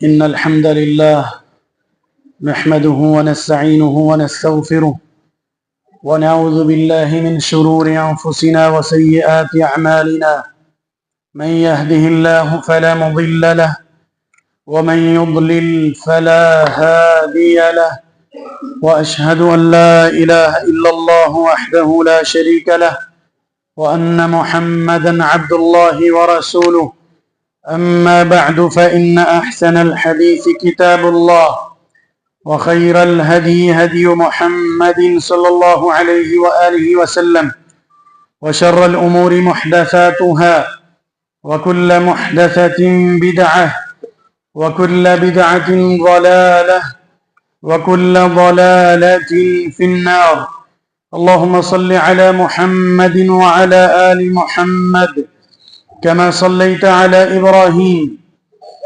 إن الحمد لله نحمده ونستعينه ونستغفره ونعوذ بالله من شرور أنفسنا وسيئات أعمالنا من يهده الله فلا مضل له ومن يضلل فلا هادي له وأشهد أن لا إله إلا الله وحده لا شريك له وأن محمدا عبد الله ورسوله أما بعد فإن أحسن الحديث كتاب الله وخير الهدي هدي محمد صلى الله عليه وآله وسلم وشر الأمور محدثاتها وكل محدثة بدعة وكل بدعة ضلالة وكل ضلالة في النار. اللهم صل على محمد وعلى آل محمد كما صليت على إبراهيم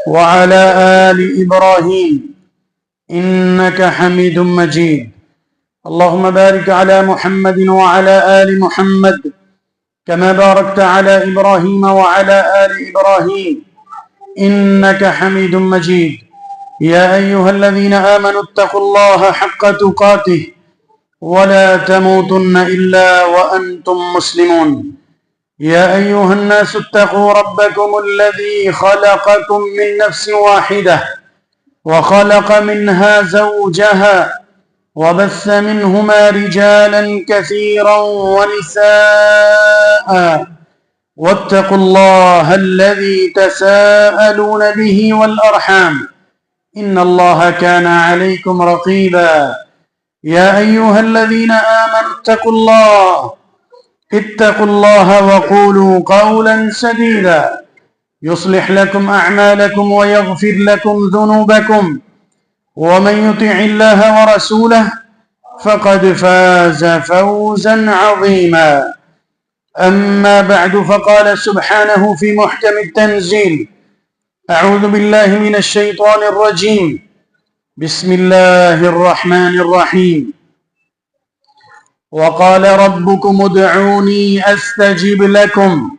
وعلى آل إبراهيم إنك حميد مجيد. اللهم بارك على محمد وعلى آل محمد كما باركت على إبراهيم وعلى آل إبراهيم إنك حميد مجيد. يا أيها الذين آمنوا اتقوا الله حق تقاته ولا تموتن إلا وأنتم مسلمون. يا أيها الناس اتقوا ربكم الذي خلقكم من نفس واحدة وخلق منها زوجها وبث منهما رجالا كثيرا ونساء واتقوا الله الذي تساءلون به والأرحام إن الله كان عليكم رقيبا. يا أيها الذين آمنوا اتقوا الله وقولوا قولا سديدا يصلح لكم أعمالكم ويغفر لكم ذنوبكم ومن يطع الله ورسوله فقد فاز فوزا عظيما. أما بعد فقال سبحانه في محكم التنزيل: أعوذ بالله من الشيطان الرجيم بسم الله الرحمن الرحيم. وقال ربكم ادعوني أستجب لكم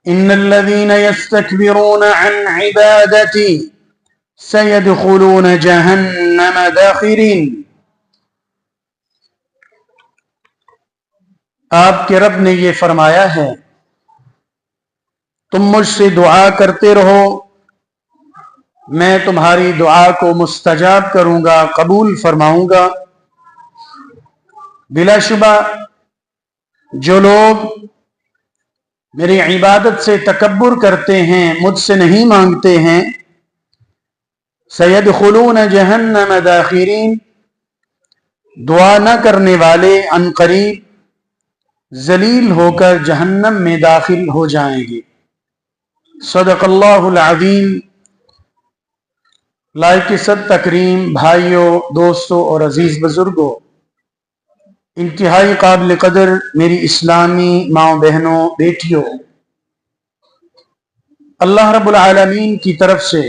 إن الذين يستكبرون عن عبادتي سيدخلون جهنم داخرين. آپ کے رب نے یہ فرمایا ہے تم مجھ سے دعا کرتے رہو، میں تمہاری دعا کو مستجاب کروں گا، قبول فرماؤں گا. بلا شبہ جو لوگ میری عبادت سے تکبر کرتے ہیں، مجھ سے نہیں مانگتے ہیں، سیدخلون جہنم داخرین، دعا نہ کرنے والے عنقریب ذلیل ہو کر جہنم میں داخل ہو جائیں گے. صدق اللہ العظیم. لائق صد تکریم بھائیوں، دوستوں اور عزیز بزرگوں، انتہائی قابل قدر میری اسلامی ماؤں بہنوں بیٹیوں، اللہ رب العالمین کی طرف سے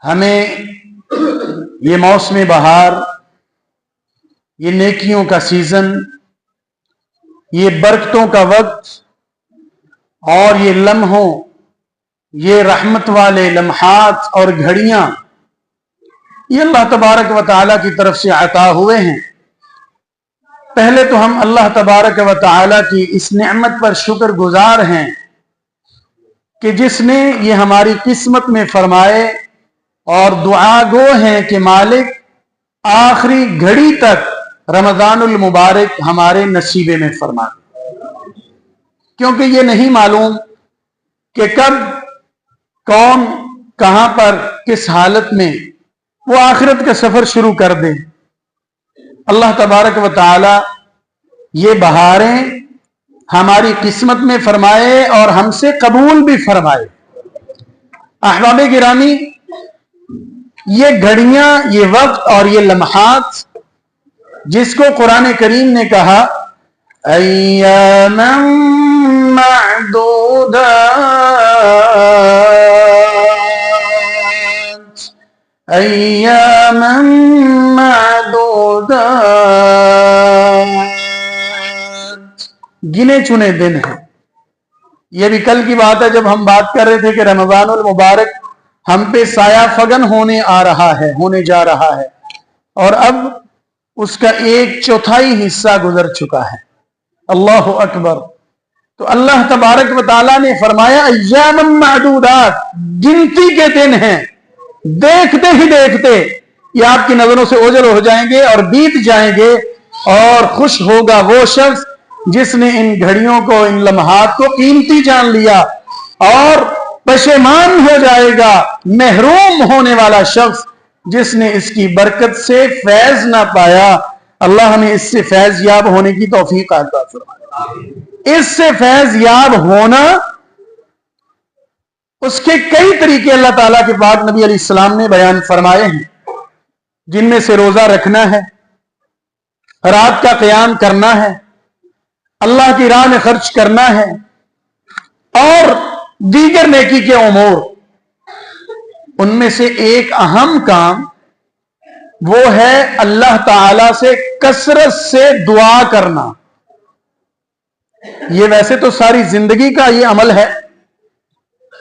ہمیں یہ موسم بہار، یہ نیکیوں کا سیزن، یہ برکتوں کا وقت اور یہ لمحوں، یہ رحمت والے لمحات اور گھڑیاں، یہ اللہ تبارک و تعالیٰ کی طرف سے عطا ہوئے ہیں. پہلے تو ہم اللہ تبارک و تعالیٰ کی اس نعمت پر شکر گزار ہیں کہ جس نے یہ ہماری قسمت میں فرمائے، اور دعا گو ہیں کہ مالک آخری گھڑی تک رمضان المبارک ہمارے نصیبے میں فرما، کیونکہ یہ نہیں معلوم کہ کب کون کہاں پر کس حالت میں وہ آخرت کا سفر شروع کر دے. اللہ تبارک و تعالی یہ بہاریں ہماری قسمت میں فرمائے اور ہم سے قبول بھی فرمائے. احباب گرامی، یہ گھڑیاں، یہ وقت اور یہ لمحات جس کو قرآن کریم نے کہا ایاما معدودات، ایاما معدودات، گنے چنے دن ہیں، یہ بھی کل کی بات ہے جب ہم بات کر رہے تھے کہ رمضان المبارک ہم پہ سایہ فگن ہونے جا رہا ہے، اور اب اس کا 1/4 حصہ گزر چکا ہے۔ اللہ اکبر۔ تو اللہ تبارک و تعالیٰ نے فرمایا ایام معدودات، گنتی کے دن ہیں، دیکھتے ہی دیکھتے یہ آپ کی نظروں سے اوجھل ہو جائیں گے اور بیت جائیں گے، اور خوش ہوگا وہ شخص جس نے ان گھڑیوں کو، ان لمحات کو قیمتی جان لیا، اور پشیمان ہو جائے گا محروم ہونے والا شخص جس نے اس کی برکت سے فیض نہ پایا۔ اللہ ہمیں اس سے فیض یاب ہونے کی توفیق عطا فرمائے۔ اس سے فیض یاب ہونا، اس کے کئی طریقے اللہ تعالیٰ کے پاک نبی علیہ السلام نے بیان فرمائے ہیں، جن میں سے روزہ رکھنا ہے، رات کا قیام کرنا ہے، اللہ کی راہ میں خرچ کرنا ہے، اور دیگر نیکی کے امور۔ ان میں سے ایک اہم کام وہ ہے اللہ تعالی سے کثرت سے دعا کرنا۔ یہ ویسے تو ساری زندگی کا یہ عمل ہے،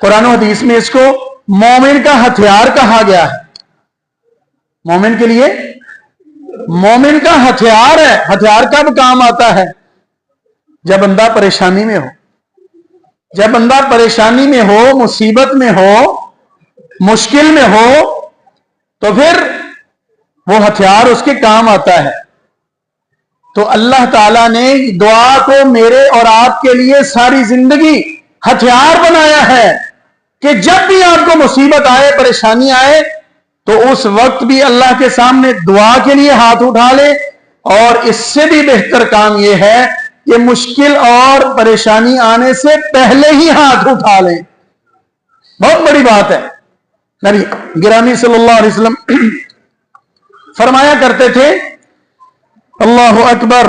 قرآن و حدیث میں اس کو مومن کا ہتھیار کہا گیا ہے۔ مومن کے لیے مومن کا ہتھیار ہے۔ ہتھیار کب کام آتا ہے؟ جب بندہ پریشانی میں ہو، جب بندہ پریشانی میں ہو، مصیبت میں ہو، مشکل میں ہو، تو پھر وہ ہتھیار اس کے کام آتا ہے۔ تو اللہ تعالیٰ نے دعا کو میرے اور آپ کے لیے ساری زندگی ہتھیار بنایا ہے کہ جب بھی آپ کو مصیبت آئے، پریشانی آئے، تو اس وقت بھی اللہ کے سامنے دعا کے لیے ہاتھ اٹھا لے۔ اور اس سے بھی بہتر کام یہ ہے کہ مشکل اور پریشانی آنے سے پہلے ہی ہاتھ اٹھا لیں۔ بہت بڑی بات ہے۔ نبی گرامی صلی اللہ علیہ وسلم فرمایا کرتے تھے، اللہ اکبر،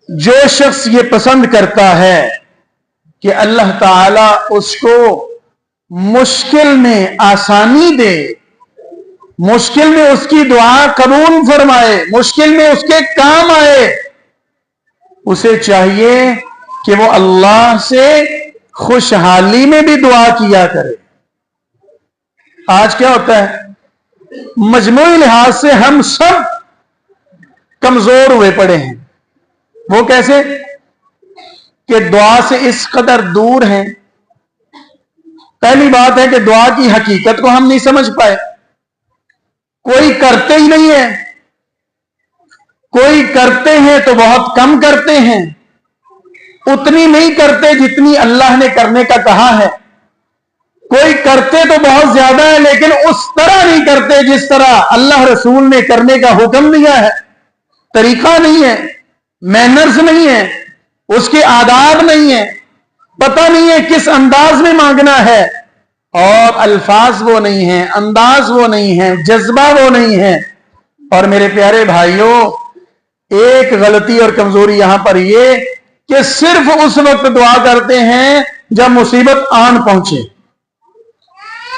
جو شخص یہ پسند کرتا ہے کہ اللہ تعالی اس کو مشکل میں آسانی دے، مشکل میں اس کی دعا قبول فرمائے، مشکل میں اس کے کام آئے، اسے چاہیے کہ وہ اللہ سے خوشحالی میں بھی دعا کیا کرے۔ آج کیا ہوتا ہے؟ مجموعی لحاظ سے ہم سب کمزور ہوئے پڑے ہیں۔ وہ کیسے؟ کہ دعا سے اس قدر دور ہیں۔ پہلی بات ہے کہ دعا کی حقیقت کو ہم نہیں سمجھ پائے۔ کوئی کرتے ہی نہیں ہے، کوئی کرتے ہیں تو بہت کم کرتے ہیں، اتنی نہیں کرتے جتنی اللہ نے کرنے کا کہا ہے۔ کوئی کرتے تو بہت زیادہ ہے، لیکن اس طرح نہیں کرتے جس طرح اللہ رسول نے کرنے کا حکم دیا ہے۔ طریقہ نہیں ہے، مینرز نہیں ہے، اس کے آداب نہیں ہے، پتہ نہیں ہے کس انداز میں مانگنا ہے، اور الفاظ وہ نہیں ہیں، انداز وہ نہیں ہیں، جذبہ وہ نہیں ہے۔ اور میرے پیارے بھائیوں، ایک غلطی اور کمزوری یہاں پر یہ کہ صرف اس وقت دعا کرتے ہیں جب مصیبت آن پہنچے،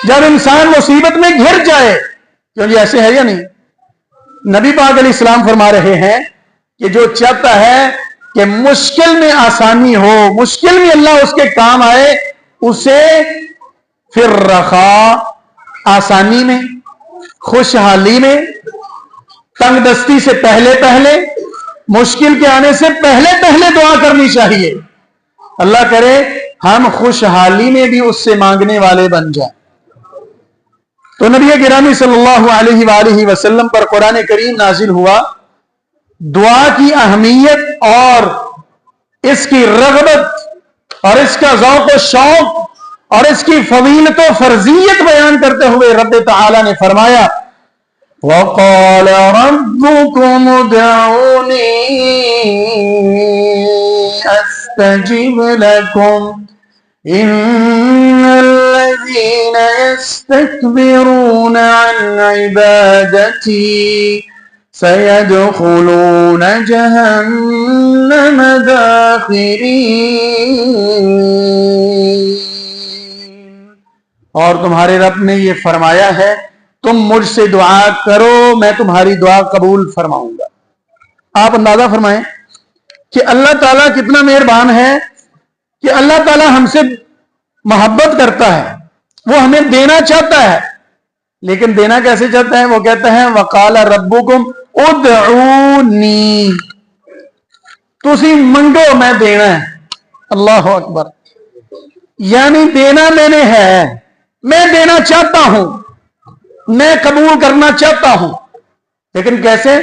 جب انسان مصیبت میں گھر جائے۔ کیونکہ ایسے ہے یا نہیں؟ نبی پاک علیہ السلام فرما رہے ہیں کہ جو چاہتا ہے کہ مشکل میں آسانی ہو، مشکل میں اللہ اس کے کام آئے، اسے پھر رخا، آسانی میں، خوشحالی میں، تنگ دستی سے پہلے پہلے، مشکل کے آنے سے پہلے پہلے دعا کرنی چاہیے۔ اللہ کرے ہم خوشحالی میں بھی اس سے مانگنے والے بن جائیں۔ تو نبی گرامی صلی اللہ علیہ وآلہ وسلم پر قرآن کریم نازل ہوا، دعا کی اہمیت اور اس کی رغبت اور اس کا ذوق و شوق اور اس کی فضیلت و فرضیت بیان کرتے ہوئے رب تعالی نے فرمایا، وَقَالَ رَبُّكُمُ ادْعُونِي أَسْتَجِبْ لَكُمْ إِنَّ الَّذِينَ يَسْتَكْبِرُونَ عَنْ عِبَادَتِي سَيَدْخُلُونَ جَهَنَّمَ دَاخِرِينَ۔ اور تمہارے رب نے یہ فرمایا ہے، تم مجھ سے دعا کرو، میں تمہاری دعا قبول فرماؤں گا۔ آپ اندازہ فرمائیں کہ اللہ تعالیٰ کتنا مہربان ہے کہ اللہ تعالیٰ ہم سے मोहब्बत करता है, वो हमें देना चाहता है, लेकिन देना कैसे चाहता है? वो कहता है वकाला रब्बुकुम उदऊनी, तुसी मंगो मैं देना है। अल्लाह अकबर। यानी देना मैंने है, मैं देना चाहता हूं, मैं कबूल करना चाहता हूं, लेकिन कैसे?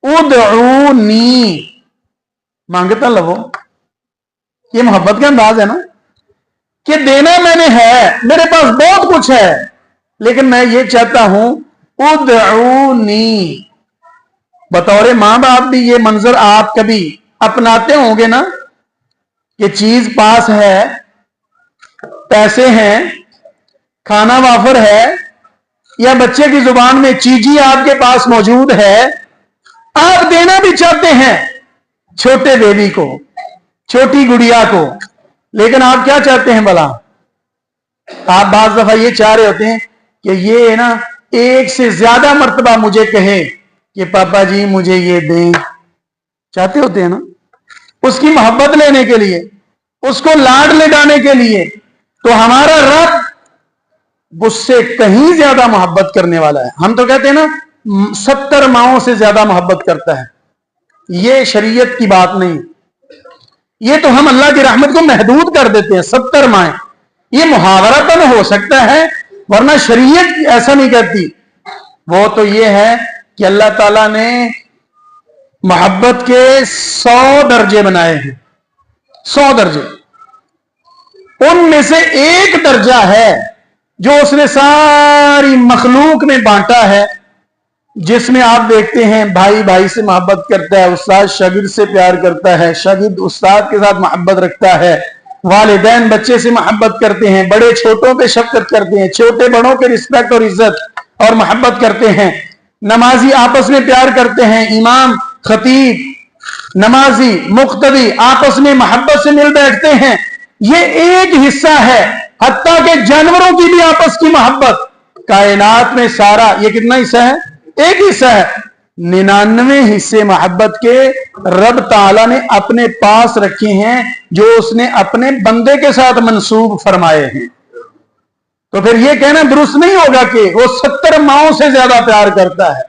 उदऊनी, मांगता लवो। ये मोहब्बत का अंदाज है ना, कि देना मैंने है, मेरे पास बहुत कुछ है, लेकिन मैं ये चाहता हूं उदऊनी। बतौर मां बाप भी ये मंजर आप कभी अपनाते होंगे ना, कि चीज पास है, पैसे हैं, खाना वाफर है, या बच्चे की जुबान में चीजी आपके पास मौजूद है, आप देना भी चाहते हैं छोटे बेबी को, छोटी गुड़िया को, लेकिन आप क्या चाहते हैं भला? आप बाज दफा ये चाह रहे होते हैं कि ये ना एक से ज्यादा मर्तबा मुझे कहे कि पापा जी मुझे ये दें, चाहते होते हैं ना, उसकी मोहब्बत लेने के लिए, उसको लाड लगाने के लिए। तो हमारा रब उससे कहीं ज्यादा मोहब्बत करने वाला है। हम तो कहते हैं ना 70 माओं से ज्यादा मोहब्बत करता है, ये शरीयत की बात नहीं, ये तो हम अल्लाह की रहमत को महदूद कर देते हैं। 70 माएं, ये मुहावरतन हो सकता है, वरना शरीयत ऐसा नहीं कहती। वो तो ये है कि अल्लाह ताला ने मोहब्बत के 100 दर्जे बनाए हैं, 100 दर्जे। उनमें से एक दर्जा है जो उसने सारी मखलूक में बांटा है, जिसमें आप देखते हैं भाई भाई से मोहब्बत करता है, उस्ताद शागिर्द से प्यार करता है, शागिर्द उस्ताद के साथ मोहब्बत रखता है, वालिदैन बच्चे से मोहब्बत करते हैं, बड़े छोटों पे शफकत करते हैं, छोटे बड़ों के रिस्पेक्ट और इज्जत और मोहब्बत करते हैं, नमाजी आपस में प्यार करते हैं, इमाम खतीब नमाजी मुक्तदी आपस में मोहब्बत से मिल बैठते हैं। ये एक हिस्सा है, हत्ता के जानवरों की भी आपस की मोहब्बत। कायनात में सारा ये कितना हिस्सा है? एक हिस्सा है। 99 हिस्से मोहब्बत के रब ताला ने अपने पास रखे हैं, जो उसने अपने बंदे के साथ मंसूब फरमाए हैं। तो फिर यह कहना दुरुस्त नहीं होगा कि वो 70 माओं से ज्यादा प्यार करता है।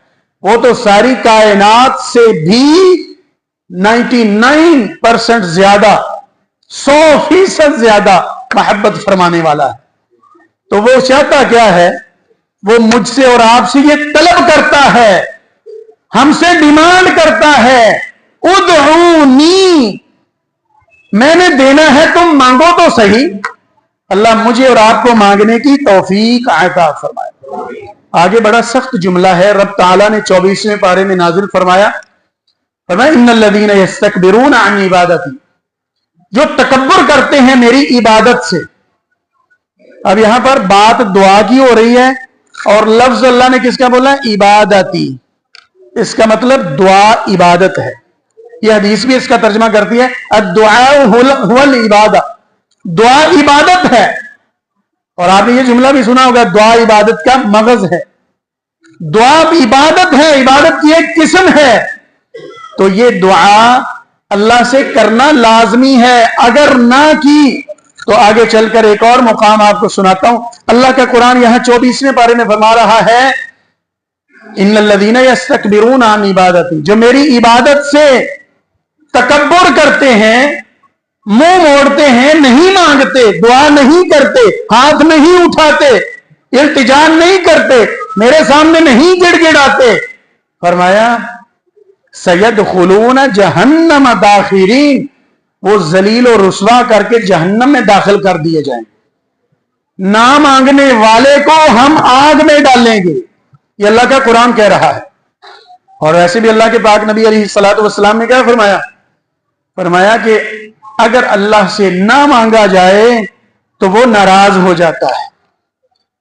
वो तो सारी कायनात से भी 99% ज्यादा, 100% ज्यादा मोहब्बत फरमाने वाला है। तो वो चाहता क्या है? वो मुझसे और आपसे ये तलब करता है, हमसे डिमांड करता है, उदऊनी, मैंने देना है, तुम मांगो तो सही। अल्लाह मुझे और आपको मांगने की तौफीक अता फरमाए। आगे बड़ा सख्त जुमला है, रब ताला ने 24वें पारे में नाजिल फरमाया, इन्नल्लज़ीना यस्तकबिरून अन इबादती, जो तकब्बुर करते हैं मेरी इबादत से। अब यहां पर बात दुआ की हो रही है, और लफ्ज अल्लाह ने किसका बोला? इबादती। इसका मतलब दुआ इबादत है। यह हदीस भी इसका तर्जमा करती है, अद्दुआ हुवल इबादा, दुआ इबादत है। और आपने ये जुमला भी सुना होगा, दुआ इबादत का मगज है। दुआ इबादत है, इबादत की एक किस्म है। तो ये दुआ अल्लाह से करना लाजमी है। अगर ना की तो आगे चलकर एक और मुकाम आपको सुनाता हूं। अल्लाह का कुरान यहां 24वें पारे में फरमा रहा है, इन्नल्लज़ीना यस्तकबिरून अन इबादती, जो मेरी इबादत से तकब्बुर करते हैं, मुंह मोड़ते हैं, नहीं मांगते, दुआ नहीं करते, हाथ नहीं उठाते, इल्तिजा नहीं करते, मेरे सामने नहीं गिड़गिड़ाते। फरमाया सयदखुलून जहन्नम दाखिरीन, वो जलील और रुसवा करके जहन्नम में दाखिल कर दिए जाएं। ना मांगने वाले को हम आग में डालेंगे, ये अल्लाह का कुरान कह रहा है। और ऐसे भी अल्लाह के पाक नबी अलैहिस्सलातु वस्सलाम ने क्या फरमाया? फरमाया कि अगर अल्लाह से ना मांगा जाए तो वो नाराज हो जाता है।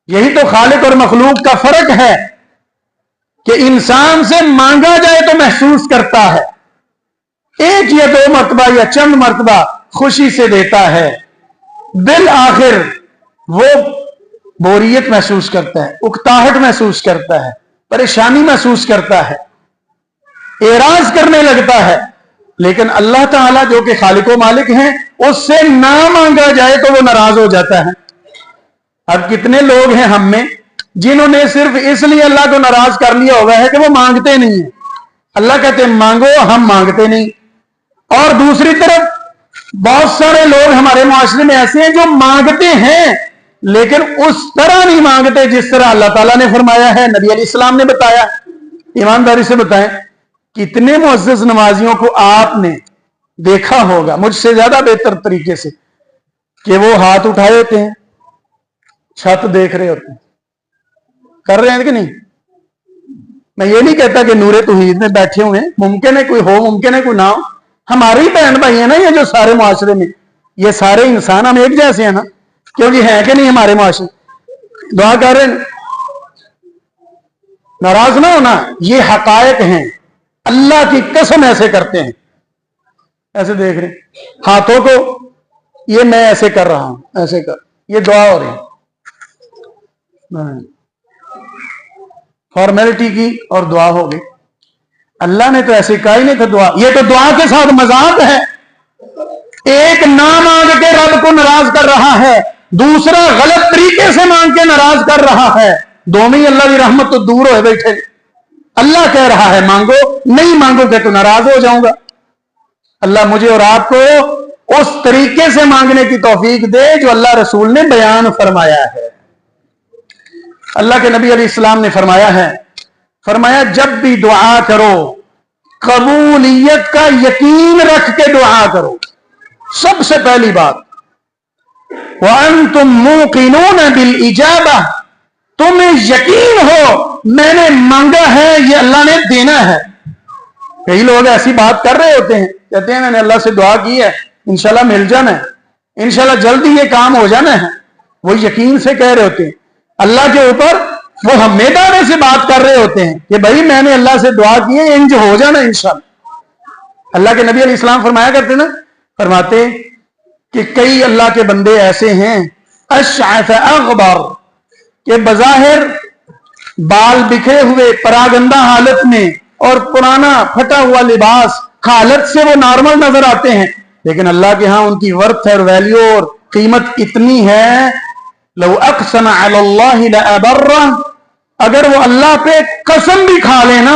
यही तो खालिक और मखलूक का फर्क है कि इंसान से मांगा जाए तो महसूस करता है, एक या दो मरतबा या चंद मरतबा खुशी से देता है, दिल आखिर वो बोरियत महसूस करता है, उकताहट महसूस करता है, परेशानी महसूस करता है, एराज करने लगता है। لیکن اللہ تعالیٰ جو کہ خالق و مالک ہیں اس سے نہ مانگا جائے تو وہ ناراض ہو جاتا ہے. اب کتنے لوگ ہیں ہم میں جنہوں نے صرف اس لیے اللہ کو ناراض کر لیا ہوا ہے کہ وہ مانگتے نہیں ہیں. اللہ کہتے ہیں مانگو، ہم مانگتے نہیں. اور دوسری طرف بہت سارے لوگ ہمارے معاشرے میں ایسے ہیں جو مانگتے ہیں لیکن اس طرح نہیں مانگتے جس طرح اللہ تعالیٰ نے فرمایا ہے، نبی علیہ السلام نے بتایا. ایمانداری سے بتائیں کتنے معزز نمازیوں کو آپ نے دیکھا ہوگا مجھ سے زیادہ بہتر طریقے سے کہ وہ ہاتھ اٹھائے ہوتے ہیں، چھت دیکھ رہے ہوتے ہیں، کر رہے ہیں کہ نہیں؟ میں یہ نہیں کہتا کہ نور توحید میں بیٹھے ہوئے ہیں، ممکن ہے کوئی ہو، ممکن ہے کوئی نہ ہو. ہماری بہن بھائی ہیں نا یہ جو سارے معاشرے میں، یہ سارے انسان ہم ایک جیسے ہیں نا، کیونکہ ہیں کہ نہیں ہمارے معاشرے. دعا کر رہے ہیں، ناراض نہ ہونا. یہ حقائق ہیں، اللہ کی قسم ایسے کرتے ہیں، ایسے دیکھ رہے ہیں ہاتھوں کو، یہ میں ایسے کر رہا ہوں، ایسے کر، یہ دعا ہو رہی ہے، فارمیلٹی کی اور دعا ہو گئی. اللہ نے تو ایسے کہا ہی نہیں تھا دعا. یہ تو دعا کے ساتھ مذاق ہے. ایک نہ مانگ کے رب کو ناراض کر رہا ہے، دوسرا غلط طریقے سے مانگ کے ناراض کر رہا ہے. دونوں ہی اللہ کی رحمت تو دور ہوئے بیٹھے. اللہ کہہ رہا ہے مانگو، نہیں مانگو گے تو ناراض ہو جاؤں گا. اللہ مجھے اور آپ کو اس طریقے سے مانگنے کی توفیق دے جو اللہ رسول نے بیان فرمایا ہے. اللہ کے نبی علیہ السلام نے فرمایا ہے، فرمایا جب بھی دعا کرو قبولیت کا یقین رکھ کے دعا کرو. سب سے پہلی بات وَأَنْتُمْ مُوقِنُونَ بِالْإِجَابَةِ، تمہیں یقین ہو میں نے مانگا ہے یہ اللہ نے دینا ہے. کئی لوگ ایسی بات کر رہے ہوتے ہیں، کہتے ہیں میں نے اللہ سے دعا کی ہے انشاءاللہ مل جانا ہے، انشاءاللہ جلدی یہ کام ہو جانا ہے. وہ یقین سے کہہ رہے ہوتے ہیں، اللہ کے اوپر وہ ہمیں دعوے سے بات کر رہے ہوتے ہیں کہ بھائی میں نے اللہ سے دعا کی ہے انج ہو جانا انشاءاللہ. اللہ کے نبی علیہ السلام فرمایا کرتے نا، فرماتے کہ کئی اللہ کے بندے ایسے ہیں اشعث اغبر، کہ بظاہر بال بکھرے ہوئے پراگندہ حالت میں اور پرانا پھٹا ہوا لباس حالت سے وہ نارمل نظر آتے ہیں، لیکن اللہ کے ہاں ان کی ورتھ اور ویلیو اور قیمت اتنی ہے. لو اقسم علی اللہ لابرہ، اگر وہ اللہ پہ قسم بھی کھا لینا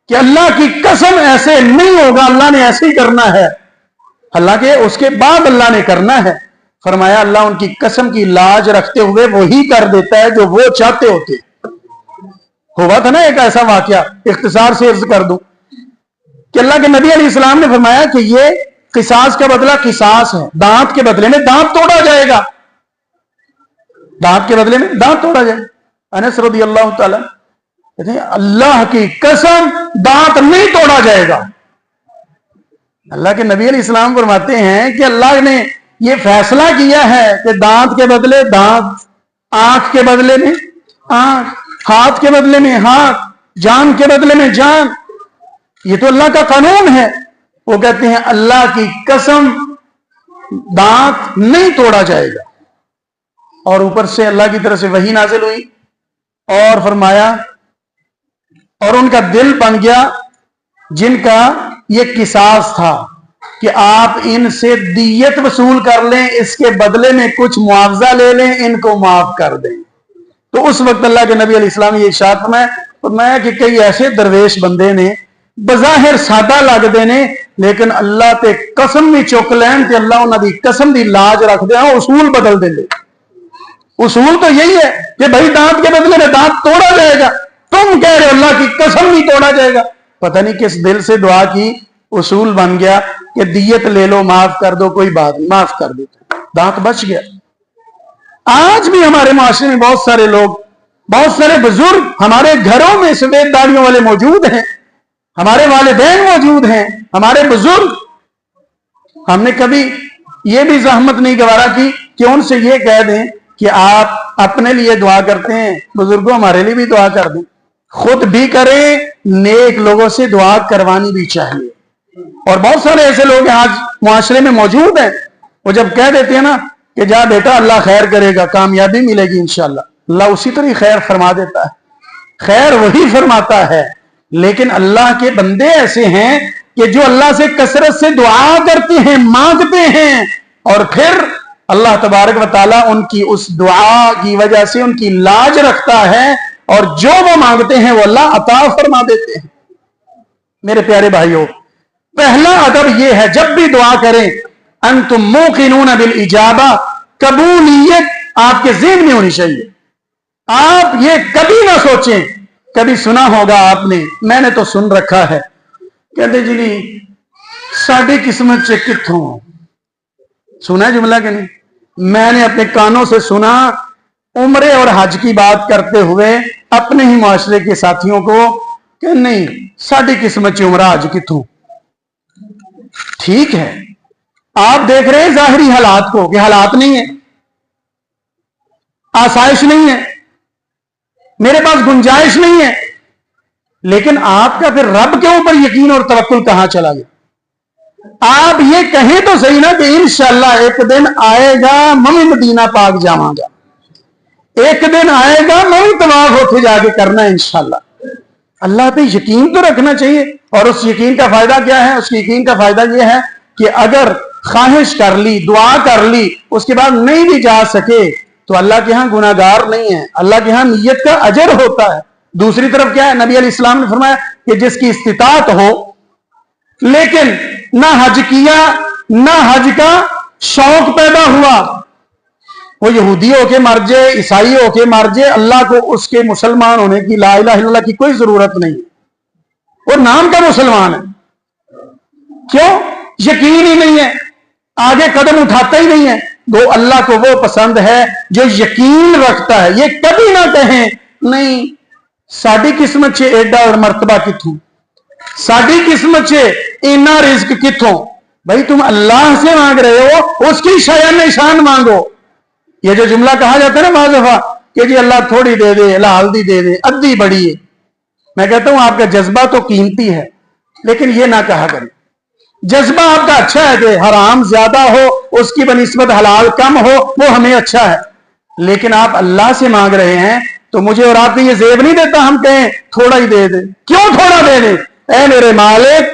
کہ اللہ کی قسم ایسے نہیں ہوگا، اللہ نے ایسے ہی کرنا ہے، اللہ کے اس کے بعد اللہ نے کرنا ہے. فرمایا اللہ ان کی قسم کی لاج رکھتے ہوئے وہی کر دیتا ہے جو وہ چاہتے ہوتے. ہوا تھا نا ایک ایسا واقعہ، اختصار سے عرض کر دوں کہ اللہ کے نبی علیہ السلام نے فرمایا کہ یہ قصاص کا بدلہ قصاص ہے، دانت کے بدلے میں دانت توڑا جائے گا، دانت کے بدلے میں دانت توڑا جائے. انس رضی اللہ تعالی کہتے ہیں اللہ کی قسم دانت نہیں توڑا جائے گا. اللہ کے نبی علیہ السلام فرماتے ہیں کہ اللہ نے یہ فیصلہ کیا ہے کہ دانت کے بدلے دانت، آنکھ کے بدلے میں آنکھ، ہاتھ کے بدلے میں ہاتھ، جان کے بدلے میں جان. یہ تو اللہ کا قانون ہے. وہ کہتے ہیں اللہ کی قسم دانت نہیں توڑا جائے گا. اور اوپر سے اللہ کی طرف سے وحی نازل ہوئی اور فرمایا اور ان کا دل بن گیا جن کا یہ قصاص تھا کہ آپ ان سے دیت وصول کر لیں، اس کے بدلے میں کچھ معاوضہ لے لیں، ان کو معاف کر دیں. تو اس وقت اللہ کے نبی علیہ السلام یہ ارشاد فرمایا کہ کئی ایسے درویش بندے نے بظاہر سادہ لگتے نے لیکن اللہ تے قسم بھی چک لین تے اللہ انہاں دی قسم دی لاج رکھ دے، اصول بدل دیں. اصول تو یہی ہے کہ بھائی دانت کے بدلے میں دانت توڑا جائے گا، تم کہہ رہے اللہ کی قسم نہیں توڑا جائے گا. پتہ نہیں کس دل سے دعا کی، اصول بن گیا کہ دیت لے لو، معاف کر دو، کوئی بات نہیں، معاف کر دو، دانت بچ گیا. آج بھی ہمارے معاشرے میں بہت سارے لوگ، بہت سارے بزرگ ہمارے گھروں میں سفید داڑھیوں والے موجود ہیں، ہمارے والدین موجود ہیں، ہمارے بزرگ. ہم نے کبھی یہ بھی زحمت نہیں گوارا کی کہ ان سے یہ کہہ دیں کہ آپ اپنے لیے دعا کرتے ہیں، بزرگوں ہمارے لیے بھی دعا کر دیں. خود بھی کریں، نیک لوگوں سے دعا کروانی بھی چاہیے. اور بہت سارے ایسے لوگ آج معاشرے میں موجود ہیں، وہ جب کہہ دیتے ہیں نا کہ جا بیٹا اللہ خیر کرے گا، کامیابی ملے گی انشاءاللہ، اللہ اسی طرح خیر فرما دیتا ہے، خیر وہی فرماتا ہے. لیکن اللہ کے بندے ایسے ہیں कि जो अल्लाह से कसरत से दुआ करते हैं, मांगते हैं, और फिर अल्लाह तबारक व तआला उनकी उस दुआ की वजह से उनकी लाज रखता है, और जो वो मांगते हैं वो अल्लाह अता फरमा देते हैं। मेरे प्यारे भाइयों, पहला अदब यह है, जब भी दुआ करें, अंतुम मूकिनून बिल इजाबा, कबूलियत आपके ज़हन में होनी चाहिए। आप ये कभी ना सोचें, कभी सुना होगा आपने, मैंने तो सुन रखा है, कहते जी नहीं साड़ी किस्मत से कितों, सुना है जुमला कि नहीं? मैंने अपने कानों से सुना उम्रे और हज की बात करते हुए अपने ही माशरे के साथियों को कि नहीं साड़ी किस्मत से उम्रा हज कितों। ठीक है, आप देख रहे हैं जाहिरी हालात को कि हालात नहीं है, आसाइश नहीं है, मेरे पास गुंजाइश नहीं है, लेकिन आपका फिर रब के ऊपर यकीन और तवक्कुल कहां चला गया? आप ये कहें तो सही ना कि इंशाअल्लाह एक दिन आएगा मैं भी मदीना पाक जावांगा, एक दिन आएगा मैं भी तवाफ होके जाके करना है इंशाअल्लाह। अल्लाह पे यकीन तो रखना चाहिए। और उस यकीन का फायदा क्या है? उस यकीन का फायदा यह है कि अगर ख्वाहिश कर ली, दुआ कर ली, उसके बाद नहीं भी जा सके तो अल्लाह के यहां गुनाहगार नहीं है, अल्लाह के यहां नियत का अजर होता है। दूसरी तरफ क्या है, नबी अलैहिस्सलाम ने फरमाया कि जिसकी इस्तिताअत हो लेकिन ना हज किया, ना हज का शौक पैदा हुआ, वो यहूदी होके मर जाए, ईसाई होके मर जाए, अल्लाह को उसके मुसलमान होने की, ला इलाहा इल्लल्लाह की कोई जरूरत नहीं, वो नाम का मुसलमान है। क्यों? यकीन ही नहीं है, आगे कदम उठाता ही नहीं है। वो अल्लाह को वो पसंद है जो यकीन रखता है। ये कभी ना कहें नहीं साड़ी किस्मत से एडा और मर्तबा किथों, साड़ी किस्मत से इना रिज्क किथों। भाई तुम अल्लाह से मांग रहे हो, उसकी शायन निशान मांगो। ये जो जुमला कहा जाता है ना बाज़ दफा कि जी अल्लाह थोड़ी दे दे, अल्लाह हल्दी दे दे, अद्धी बड़ी है, मैं कहता हूं आपका जज्बा तो कीमती है, लेकिन ये ना कहा करें। जज्बा आपका अच्छा है कि हराम ज्यादा हो उसकी बनिस्बत हलाल कम हो, वो हमें अच्छा है, लेकिन आप अल्लाह से मांग रहे हैं तो मुझे और आपको ये जेब नहीं देता हम कहें थोड़ा ही दे दे। क्यों थोड़ा दे दे? ऐ मेरे मालिक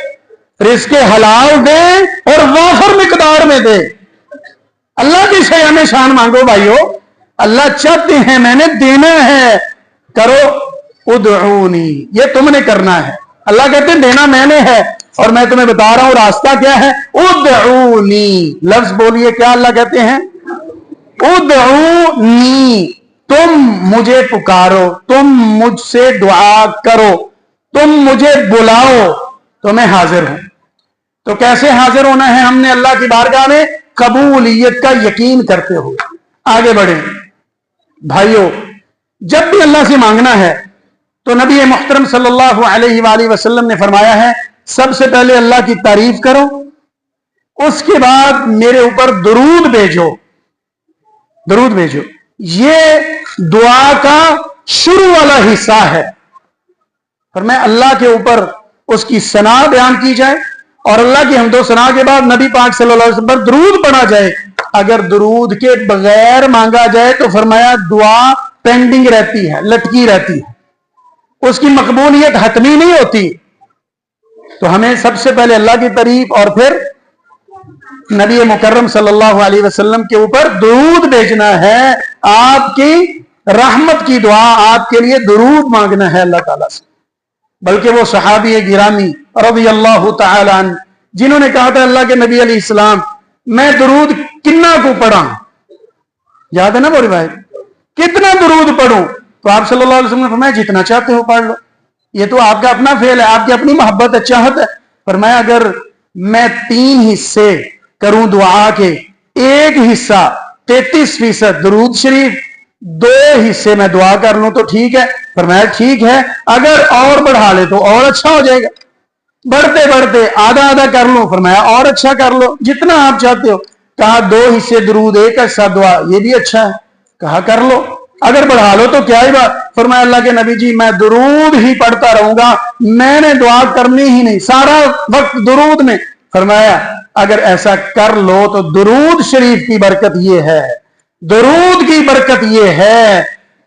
रिज़्क़ हलाल दे और वाफर मिकदार में दे। अल्लाह की शान शान मांगो भाइयों। अल्लाह चाहते हैं मैंने देना है, करो उदऊनी, ये तुमने करना है। अल्लाह कहते हैं देना मैंने है और मैं तुम्हें बता रहा हूं रास्ता क्या है। उदऊनी लफ्ज बोलिए, क्या अल्लाह कहते हैं? उदऊनी, तुम मुझे पुकारो, तुम मुझसे दुआ करो, तुम मुझे बुलाओ तो मैं हाजिर हूं। तो कैसे हाजिर होना है हमने अल्लाह की बारगाह में? कबूलियत का यकीन करते हुए आगे बढ़े। भाइयों, जब भी अल्लाह से मांगना है तो नबी मुहतरम सल्लल्लाहु अलैहि वसल्लम ने फरमाया है सबसे पहले अल्लाह की तारीफ करो, उसके बाद मेरे ऊपर दुरूद भेजो, दुरूद भेजो। ये दुआ का शुरू वाला हिस्सा है। पर मैं अल्लाह के ऊपर उसकी सना बयान की जाए और अल्लाह की हमदो सना के बाद नबी पाक सल्लल्लाहु अलैहि वसल्लम पर दुरूद पढ़ा जाए। अगर दुरूद के बगैर मांगा जाए तो फरमाया दुआ पेंडिंग रहती है, लटकी रहती है, उसकी मकबूलियत हतमी नहीं होती। तो हमें सबसे पहले अल्लाह की तारीफ और फिर नबी मुकर्रम सल्लल्लाहु अलैहि वसल्लम के ऊपर दुरूद भेजना है। आपकी रहमत की दुआ, आपके लिए दुरूद मांगना है अल्लाह ताला से। बल्कि वो सहाबी गिरामी रज़ियल्लाहु तआला अन्हु जिन्होंने कहा था अल्लाह के नबी अलैहिस्सलाम मैं दुरूद किन्ना को पढ़ा, याद है ना वो रिवायत, कितना दुरूद पढ़ूं? तो आप सल्लल्लाहु अलैहि वसल्लम ने फरमाया जितना चाहते हो पढ़ लो, ये तो आपका अपना फेल है, आपकी अपनी मोहब्बत चाहत है। फरमाया अगर मैं 3 हिस्से करूं दुआ के, एक हिस्सा 33% दुरूद शरीफ, 2 हिस्से मैं दुआ कर लूं तो ठीक है। फरमाया ठीक है, अगर और बढ़ा ले तो और अच्छा हो जाएगा, बढ़ते बढ़ते आधा आधा कर लो, फरमाया और अच्छा कर लो, जितना आप चाहते हो। कहा 2 हिस्से दुरूद, 1 हिस्सा दुआ, ये भी अच्छा है, कहा कर लो, अगर बढ़ा लो तो क्या ही बात। फरमाया अल्लाह के नबी जी मैं दुरूद ही पढ़ता रहूंगा, मैंने दुआ करनी ही नहीं, सारा वक्त दुरूद में। फरमाया अगर ऐसा कर लो तो दुरूद शरीफ की बरकत ये है, दुरूद की बरकत ये है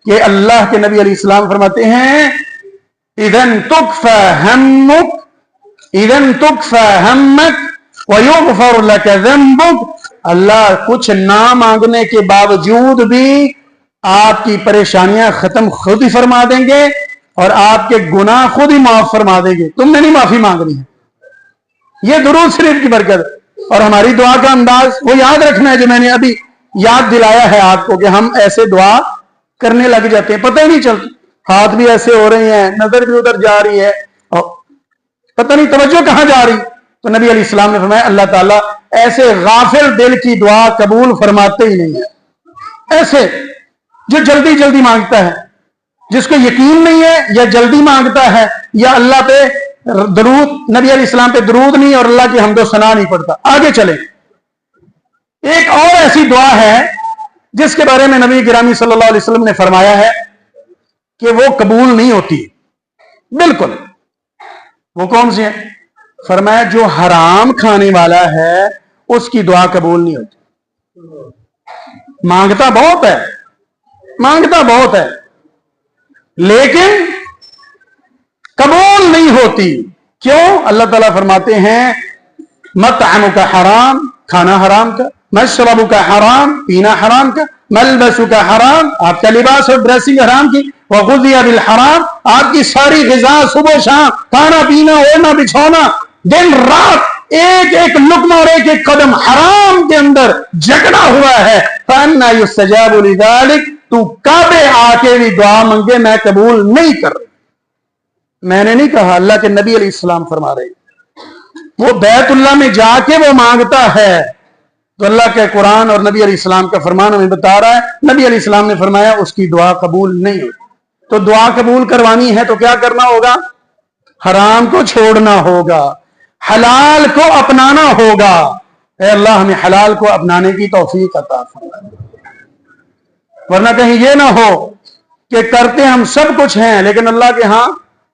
कि अल्लाह के नबी अलैहिस्सलाम फरमाते हैं इदन तुकफा हम्मुक इदन तुकफा हम्मक व युगफर लक ज़ंबुक, अल्लाह कुछ ना मांगने के बावजूद भी आपकी परेशानियां खत्म खुद ही फरमा देंगे और आपके गुनाह खुद ही माफ फरमा देंगे, तुमने नहीं माफी मांगनी है। ये दुरूद शरीफ की बरकत। और हमारी दुआ का अंदाज वो याद रखना है जो मैंने अभी याद दिलाया है आपको, कि हम ऐसे दुआ करने लग जाते हैं, पता ही नहीं चलता, हाथ भी ऐसे हो रहे हैं, नजर भी उधर जा रही है और पता नहीं तवज्जो कहां जा रही। तो नबी अलैहिस्सलाम ने फरमाया अल्लाह ताला ऐसे गाफिल दिल की दुआ कबूल फरमाते ही नहीं है। ऐसे जो जल्दी जल्दी मांगता है, जिसको यकीन नहीं है, या जल्दी मांगता है, या अल्लाह पे दरूद, नबी अलैहिस्सलाम पे दरूद नहीं और अल्लाह की हम्दो सना नहीं पड़ता। आगे चले, एक और ऐसी दुआ है जिसके बारे में नबी गिरामी सल्लल्लाहु अलैहि वसल्लम ने फरमाया है कि वो कबूल नहीं होती बिल्कुल। वो कौन सी है? फरमाया जो हराम खाने वाला है उसकी दुआ कबूल नहीं होती। मांगता बहुत है, मांगता बहुत है, लेकिन कबूल नहीं होती। क्यों? अल्लाह ताला फरमाते हैं मतअमु का हराम, खाना हराम का, मशरबु का हराम, पीना हराम का, मलबसु का हराम, आपका लिबास और ड्रेसिंग हराम की, वगुज़िया बिल हराम, आपकी सारी ग़िज़ा सुबह शाम, खाना पीना, ओढ़ना बिछौना, दिन रात एक एक लुक्मा और एक एक कदम हराम के अंदर जकड़ा हुआ है। फअन्ना युस्तजाबु लिज़ालिक, तू काबे आके भी दुआ मांगे मैं कबूल नहीं कर रही। मैंने नहीं कहा, अल्लाह के नबी अलैहिस्सलाम फरमा रहे। वो बैतुल्लाह में जाके वो मांगता है तो अल्लाह के कुरान और नबी अलैहिस्सलाम का फरमान हमें बता रहा है, नबी अलैहिस्सलाम ने फरमाया उसकी दुआ कबूल नहीं होती। तो दुआ कबूल करवानी है तो क्या करना होगा? हराम को छोड़ना होगा, हलाल को अपनाना होगा। ऐ अल्लाह हमें हलाल को अपनाने की तौफीक अता फरमा, वरना कहीं ये ना हो कि करते हम सब कुछ हैं लेकिन अल्लाह के यहां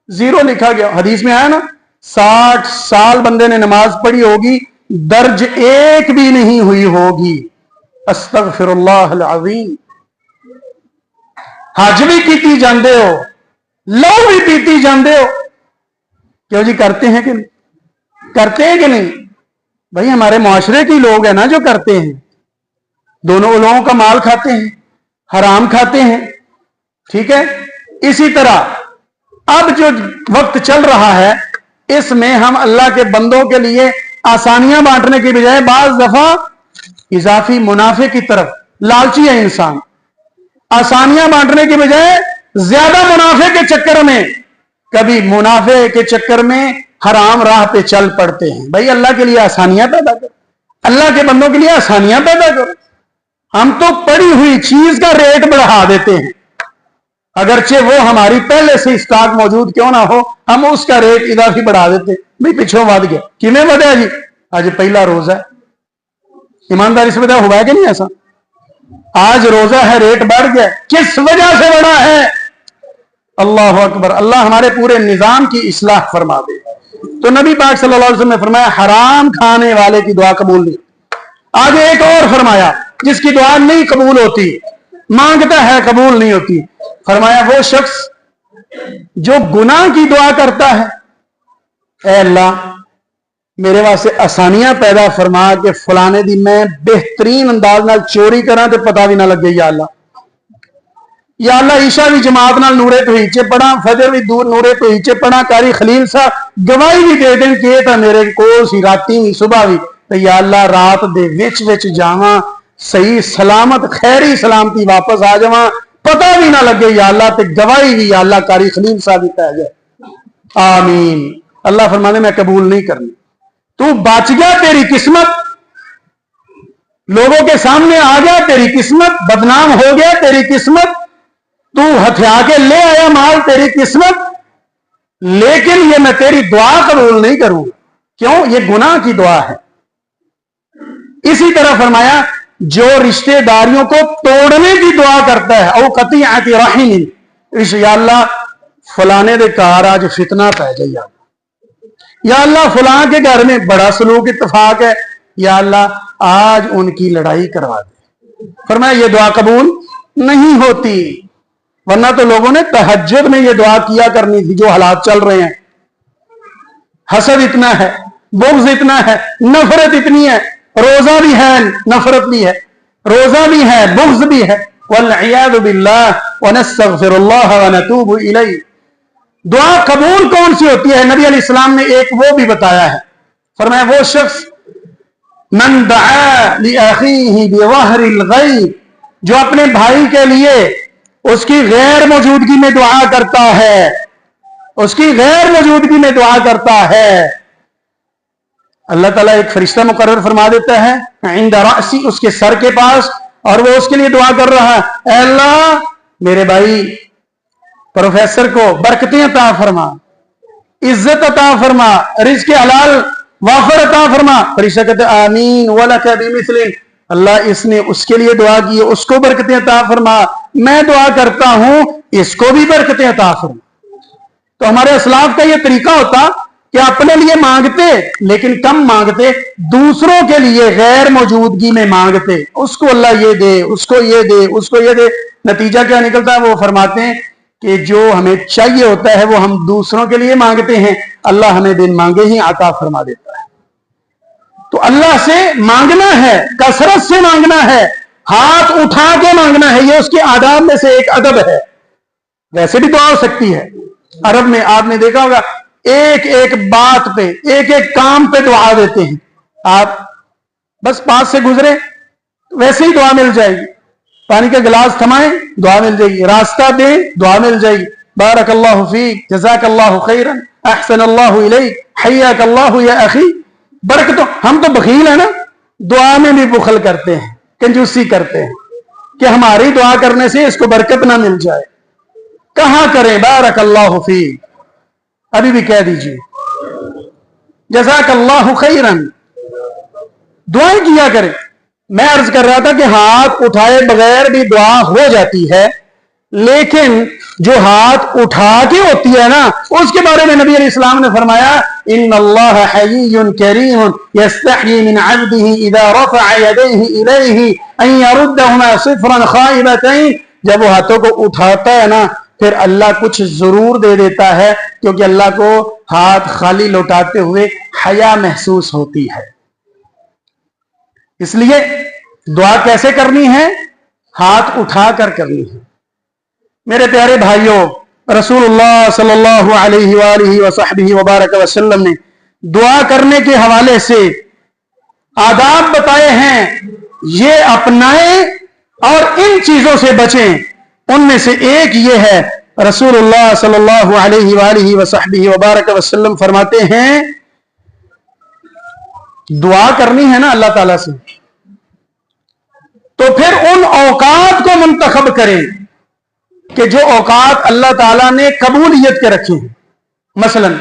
जीरो लिखा गया। हदीस में आया ना, 60 साल बंदे ने नमाज पढ़ी होगी, दर्ज एक भी नहीं हुई होगी। अस्तगफिरुल्लाह अज़ीम। हज भी कीती जाते हो, लहू भी पीती जाते हो, क्यों जी? करते हैं कि नहीं? करते हैं कि नहीं? भाई हमारे मुआशरे के लोग हैं ना जो करते हैं, दोनों लोगों का माल खाते हैं, हराम खाते हैं, ठीक है। इसी तरह अब जो वक्त चल रहा है इसमें हम अल्लाह के बंदों के लिए आसानियां बांटने की बजाय बाज दफा इजाफी मुनाफे की तरफ लालची है इंसान। आसानियां बांटने की बजाय ज्यादा मुनाफे के चक्कर में, कभी मुनाफे के चक्कर में हराम राह पे चल पड़ते हैं। भाई अल्लाह के लिए आसानियां पैदा करो, अल्लाह के बंदों के लिए आसानियां पैदा करो। हम तो पड़ी हुई चीज का रेट बढ़ा देते हैं, अगरचे वो हमारी पहले से स्टॉक मौजूद क्यों ना हो, हम उसका रेट इजाफी बढ़ा देते। भाई पिछों वध गया, किमें बढ़ा जी? आज पहला रोजा है, ईमानदारी से बता हुआ है कि नहीं ऐसा? आज रोजा है, रेट बढ़ गया, किस वजह से बढ़ा है? अल्लाह अकबर। अल्लाह हमारे पूरे निजाम की इस्लाह फरमा दे। तो नबी पाक सल्लल्लाहु अलैहि वसल्लम ने फरमाया हराम खाने वाले की दुआ कबूल नहीं। आगे एक और फरमाया जिसकी दुआ नहीं कबूल होती, मांगता है कबूल नहीं होती, फरमाया वो शख्स जो गुनाह की दुआ करता है, ऐ अल्लाह मेरे वास्ते आसानियां पैदा फरमा के फलाने दी मैं बेहतरीन अंदाज नाल चोरी करा तो पता भी ना लगे। या अल्लाह ईशा भी जमात नाल नूरे तोहीचे पढ़ा, फजर भी दूर नूरे तोहीचे पढ़ा, कारी खलील साहब गवाही भी दे दें कि तो मेरे कोल सी, राती भी सुबह भी। तो या अल्लाह रात दे विच जावा, सही सलामत खैरी सलामती वापस आ जावा, पता भी ना लगे। या अल्लाह ते गवाही भी या अल्लाह कारी खलील साहब भी पै जाए। आमीन। अल्लाह फरमाने मैं कबूल नहीं करनी। तू बच गया, तेरी किस्मत, लोगों के सामने आ गया, तेरी किस्मत, बदनाम हो गया, तेरी किस्मत, तू हथिया के ले आया माल, तेरी किस्मत, लेकिन ये मैं तेरी दुआ कबूल नहीं करूंगा। क्यों? ये गुनाह की दुआ है। इसी तरह फरमाया जो रिश्तेदारियों को तोड़ने की दुआ करता है, औ कतिअत रहीम, या अल्लाह फलाने दे घर आज फितना पै जाए, या अल्लाह फलां के घर में बड़ा सलूक इत्तफाक है, या अल्लाह आज उनकी लड़ाई करवा दे। फरमाया ये दुआ कबूल नहीं होती। वरना तो लोगों ने तहज्जुद में ये दुआ किया करनी थी जो हालात चल रहे हैं। हसद इतना है, बुग़्ज़ इतना है, नफरत इतनी है, रोजा भी है, नफरत भी है, रोजा भी है, बुग़्ज़ भी है। वल्इयाज़ु बिल्लाह व नस्तग़फिरुल्लाह व नतूबु इलैह। दुआ कबूल कौन सी होती है? नबी अलैहिस्सलाम ने एक वो भी बताया है, फरमाया वो शख्स मन दआ लिअखीहि बिज़हरिल गैब, जो अपने भाई के लिए उसकी गैर मौजूदगी में दुआ करता है, उसकी गैर मौजूदगी में दुआ करता है, अल्लाह ताला एक फरिश्ता मुकर्रर फरमा देता है इंदा रासी, उसके सर के पास, और वो उसके लिए दुआ कर रहा है, अल्लाह मेरे भाई प्रोफेसर को बरकतें अता फरमा, इज्जत अता फरमा, रिज़्क़ हलाल वाफर अता फरमा। फरिश्ता कहते आमीन वलक बिमिस्लिन, अल्लाह इसने उसके लिए दुआ की, उसको बरकतें अता फरमा, मैं दुआ करता हूं इसको भी बरकतें अता फरमा। तो हमारे अस्लाफ का यह तरीका होता कि अपने लिए मांगते लेकिन कम मांगते, दूसरों के लिए गैर मौजूदगी में मांगते, उसको अल्लाह ये दे, उसको ये दे, उसको ये दे। नतीजा क्या निकलता है? वो फरमाते हैं कि जो हमें चाहिए होता है वो हम दूसरों के लिए मांगते हैं, अल्लाह हमें बिन मांगे ही अता फरमा देता है। तो अल्लाह से मांगना है, कसरत से मांगना है, हाथ उठा के मांगना है, ये उसके आदाब में से एक अदब है। वैसे भी दुआ हो सकती है। अरब में आपने देखा होगा एक एक बात पे, एक एक काम पे दुआ देते हैं। आप बस पास से गुजरे वैसे ही दुआ मिल जाएगी, पानी का गिलास थमाएं दुआ मिल जाएगी, रास्ता दें दुआ मिल जाएगी, बारकल्लाहु फीक, जज़ाकल्लाहु खैरन, अहसनल्लाहु इलैक, हय्याकल्लाहु या अखी। बरकत, हम तो बखील है ना, दुआ में भी बुखल करते हैं, कंजूसी करते हैं कि हमारी दुआ करने से इसको बरकत ना मिल जाए। कहां करें बारकल्लाहु फीक? अभी भी कह दीजिए जज़ाकल्लाहु खैरन, दुआएं किया करें। मैं अर्ज कर रहा था कि हाथ उठाए बगैर भी दुआ हो जाती है, लेकिन जो हाथ उठा के होती है ना, उसके बारे में नबी अलैहिस्सलाम ने फरमाया इन्नल्लाह हय्युन करीमुन यस्तहयी मिन अब्दिही इज़ा रफ़अ यदैहि इलैहि अन यरुद्दहुमा सिफ़रन ख़ाइबतैन। जब वो हाथों को उठाता है ना, फिर अल्लाह कुछ जरूर दे देता है, क्योंकि अल्लाह को हाथ खाली लौटाते हुए हया महसूस होती है। इसलिए दुआ कैसे करनी है? हाथ उठाकर करनी है। मेरे प्यारे भाइयों, रसूलुल्लाह सल्लल्लाहु अलैहि वसहबिही वबारक वसल्लम ने दुआ करने के हवाले से आदाब बताए हैं, ये अपनाएं और इन चीजों से बचें। उनमें से एक ये है, रसूलुल्लाह सल्लल्लाहु अलैहि वसहबिही वबारक वसल्लम फरमाते हैं, दुआ करनी है ना अल्लाह ताला से, तो फिर उन औकात को मुंतखब करें कि जो औकात अल्लाह ताला ने कबूलियत के रखे हैं। मसलन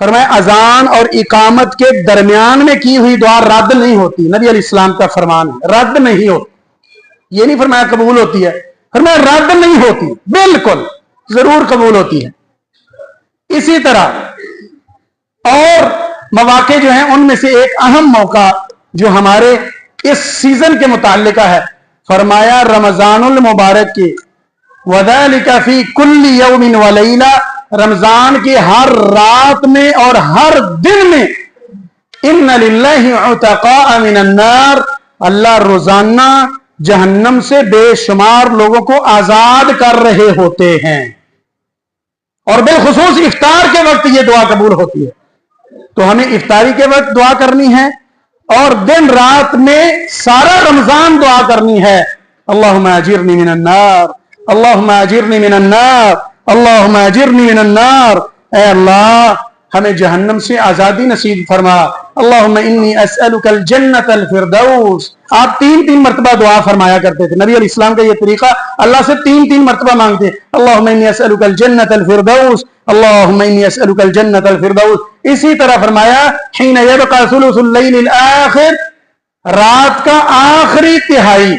फरमाया अजान और इकामत के दरमियान में की हुई दुआ रद्द नहीं होती। नबी अलैहिस्सलाम का फरमान है, रद्द नहीं होती। ये नहीं फरमाया कबूल होती है, फरमाया रद्द नहीं होती, बिल्कुल जरूर कबूल होती है। इसी तरह और मौके जो हैं, उनमें से एक अहम मौका जो हमारे इस सीजन के मुताल्लिका है, फरमाया रमजानुल मुबारक के वज़ालिका फी कुल्ली यौमिन व लैला, रमजान की हर रात में और हर दिन में इन्ना लिल्लाहि उतक़ा मिनन नार, अल्लाह रोजाना जहन्नम से बेशुमार लोगों को आजाद कर रहे होते हैं। और बिलखुसूस इफ्तार के वक्त ये दुआ कबूल होती है। तो हमें इफ्तारी के वक्त दुआ करनी है और दिन रात में सारा रमजान दुआ करनी है। अल्लाहुम्मा अजिरनी मिनन नार, अल्लाहुम्मा अजिरनी मिनन नार, अल्लाहुम्मा अजिरनी मिनन नार। ऐ अल्लाह हमें जहन्नम से आजादी नसीब फरमा। अल्लाहुम्मा इन्नी अस्अलुकल जन्नतल फिरदौस। आप 3-3 मरतबा दुआ फरमाया करते थे। नबी अलैहिस्सलाम का ये तरीका, अल्लाह से 3-3 मरतबा मांगते, अल्लाहुम्मा इन्नी अस्अलुकल जन्नतल फिरदौस, अल्लाहुम्मा इन्नी अस्अलुकल जन्नतल फिरदौस। इसी तरह फरमाया हिन यबका सुलुसुल लैलिल आखिर, रात का आखिरी तिहाई,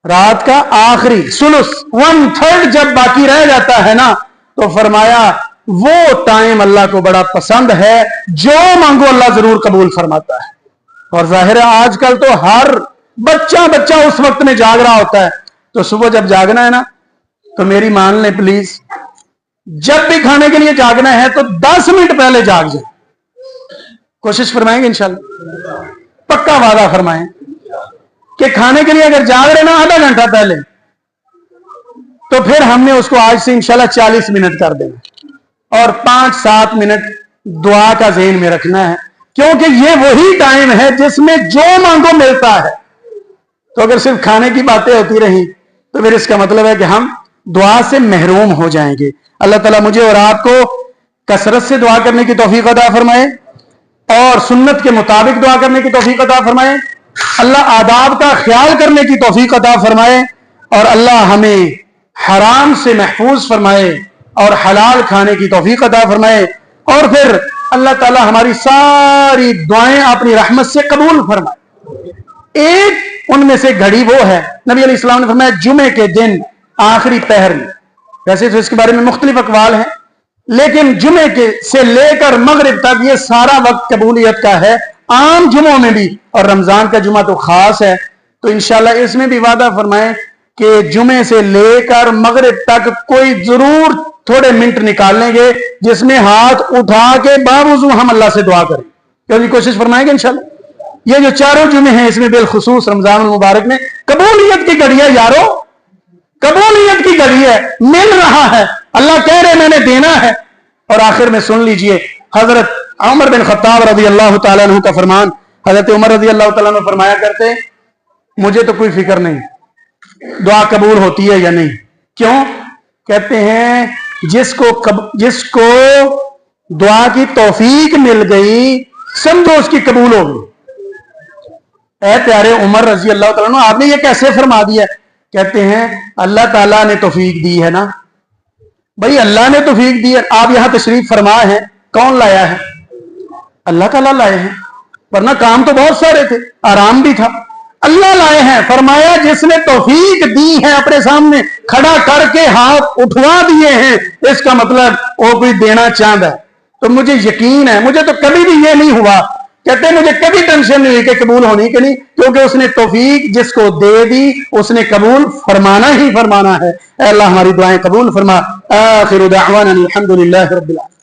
रात का आखिरी सुलुस 1/3 जब बाकी रह जाता है ना, तो फरमाया वो टाइम अल्लाह को बड़ा पसंद है, जो मांगो अल्लाह जरूर कबूल फरमाता है। और जाहिर है आजकल तो हर बच्चा उस वक्त में जाग रहा होता है। तो सुबह जब जागना है ना, तो मेरी मान लें प्लीज, जब भी खाने के लिए जागना है तो 10 मिनट पहले जाग जाए। कोशिश फरमाएंगे इंशाल्लाह, पक्का वादा फरमाएं कि खाने के लिए अगर जाग रहे ना आधा घंटा पहले, तो फिर हमने उसको आज से इंशाल्लाह 40 मिनट कर देना और 5-7 मिनट दुआ का ज़हन में रखना है, क्योंकि ये वही टाइम है जिसमें जो मांगो मिलता है। तो अगर सिर्फ खाने की बातें होती रही तो फिर इसका मतलब है कि हम दुआ से महरूम हो जाएंगे। अल्लाह ताला मुझे और आपको कसरत से दुआ करने की तौफीक अता फरमाए और सुन्नत के मुताबिक दुआ करने की तौफीक अता फरमाए। अल्लाह आदाब का ख्याल करने की तौफीक अता फरमाए और अल्लाह हमें हराम से महफूज फरमाए और हलाल खाने की तौफीक अता फरमाए। और फिर अल्लाह ताला हमारी सारी दुआएं अपनी रहमत से कबूल फरमाए। एक उनमें से घड़ी वो है, नबी अलैहि सलाम ने फरमाया जुमे के दिन आखिरी पहर में। वैसे तो इसके बारे में मुख्तलिफ अकवाल हैं, लेकिन जुमे के से लेकर मगरिब तक ये सारा वक्त कबूलियत का है, आम जुमों में भी, और रमजान का जुमा तो खास है। तो इंशाल्लाह इसमें भी वादा फरमाएं कि जुमे से लेकर मगरिब तक कोई जरूर थोड़े मिनट निकाल लेंगे जिसमें हाथ उठा के बावजूद हम अल्लाह से दुआ करें। क्योंकि कोशिश फरमाएंगे इंशाल्लाह। ये जो चारों जुमे हैं इसमें बिलखुसूस रमजान मुबारक में कबूलियत की घड़ी है यारो, कबूलियत की घड़ी है, मिल रहा है, अल्लाह कह रहे मैंने देना है। और आखिर में सुन लीजिए हजरत उमर बिन खत्ताब रज़ी अल्लाह तआला अन्हु का फरमान। हजरत उमर रज़ी अल्लाह तआला अन्हु फरमाया करते, मुझे तो कोई फिक्र नहीं दुआ कबूल होती है या नहीं। क्यों? कहते हैं जिसको दुआ की तौफीक मिल गई समझो उसकी कबूल हो गई। ऐ प्यारे उमर रजी अल्लाह तआला अन्हु, आपने ये कैसे फरमा दिया? कहते हैं अल्लाह ताला ने तौफीक दी है ना भाई, अल्लाह ने तौफीक दी है। आप यहां तशरीफ फरमा है, कौन लाया है? अल्लाह ताला लाए हैं, वरना काम तो बहुत सारे थे, आराम भी था, अल्लाह लाए हैं। फरमाया जिसने तौफीक दी है अपने सामने खड़ा करके हाथ उठवा दिए हैं, इसका मतलब वो कोई देना चाहता है। तो मुझे यकीन है, मुझे तो कभी भी ये नहीं हुआ, कहते मुझे कभी टेंशन नहीं हुई कि कबूल होनी कि नहीं, क्योंकि उसने तौफीक जिसको दे दी उसने कबूल फरमाना ही फरमाना है। अल्लाह हमारी दुआएं कबूल फरमा। आखिर दाअवाना अल्हम्दुलिल्लाहि रब्बिल आलमीन।